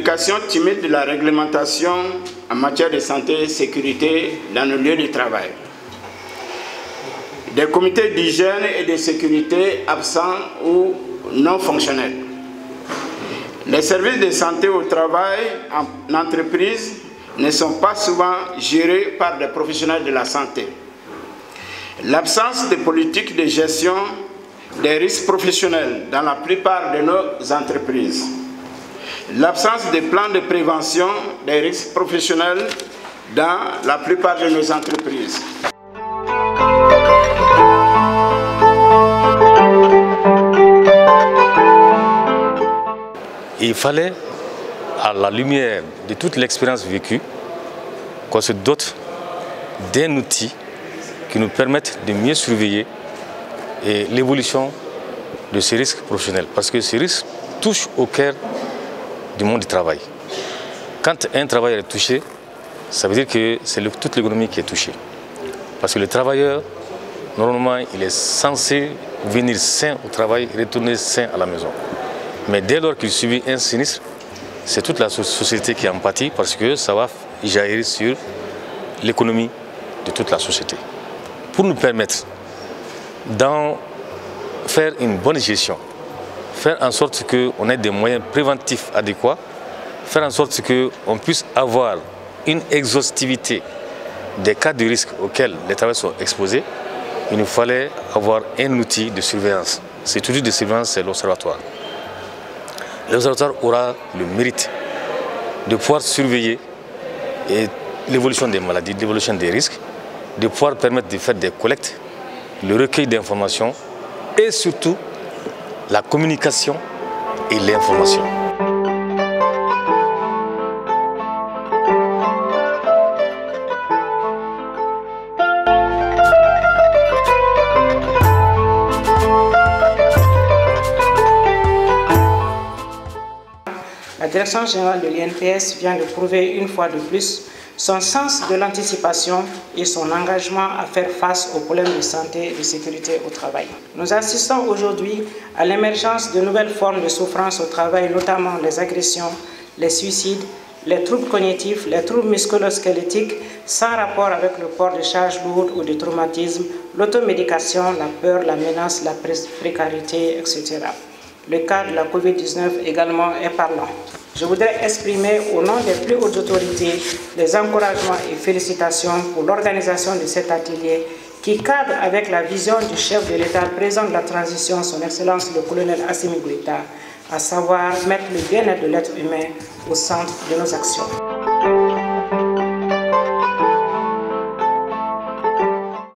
l'application timide de la réglementation en matière de santé et sécurité dans le lieu de travail, des comités d'hygiène et de sécurité absents ou non fonctionnels, les services de santé au travail en entreprise ne sont pas souvent gérés par des professionnels de la santé, l'absence de politique de gestion des risques professionnels dans la plupart de nos entreprises, l'absence de plans de prévention des risques professionnels dans la plupart de nos entreprises. Il fallait, à la lumière de toute l'expérience vécue, qu'on se dote d'un outil qui nous permette de mieux surveiller l'évolution de ces risques professionnels. Parce que ces risques touchent au cœur du monde du travail. Quand un travailleur est touché, ça veut dire que c'est toute l'économie qui est touchée. Parce que le travailleur, normalement, il est censé venir sain au travail et retourner sain à la maison. Mais dès lors qu'il subit un sinistre, c'est toute la société qui en pâtit parce que ça va jaillir sur l'économie de toute la société. Pour nous permettre d'en faire une bonne gestion, faire en sorte qu'on ait des moyens préventifs adéquats, faire en sorte qu'on puisse avoir une exhaustivité des cas de risque auxquels les travailleurs sont exposés, il nous fallait avoir un outil de surveillance. Cet outil de surveillance, c'est l'observatoire. L'observatoire aura le mérite de pouvoir surveiller l'évolution des maladies, l'évolution des risques, de pouvoir permettre de faire des collectes, le recueil d'informations et surtout la communication et l'information. La Direction générale de l'INPS vient de prouver une fois de plus son sens de l'anticipation et son engagement à faire face aux problèmes de santé et de sécurité au travail. Nous assistons aujourd'hui à l'émergence de nouvelles formes de souffrance au travail, notamment les agressions, les suicides, les troubles cognitifs, les troubles musculo-squelettiques sans rapport avec le port de charges lourdes ou de traumatismes, l'automédication, la peur, la menace, la précarité, etc. Le cas de la COVID-19 également est parlant. Je voudrais exprimer au nom des plus hautes autorités les encouragements et félicitations pour l'organisation de cet atelier qui cadre avec la vision du chef de l'État président de la transition, son Excellence le colonel Assimi Goïta, à savoir mettre le bien-être de l'être humain au centre de nos actions.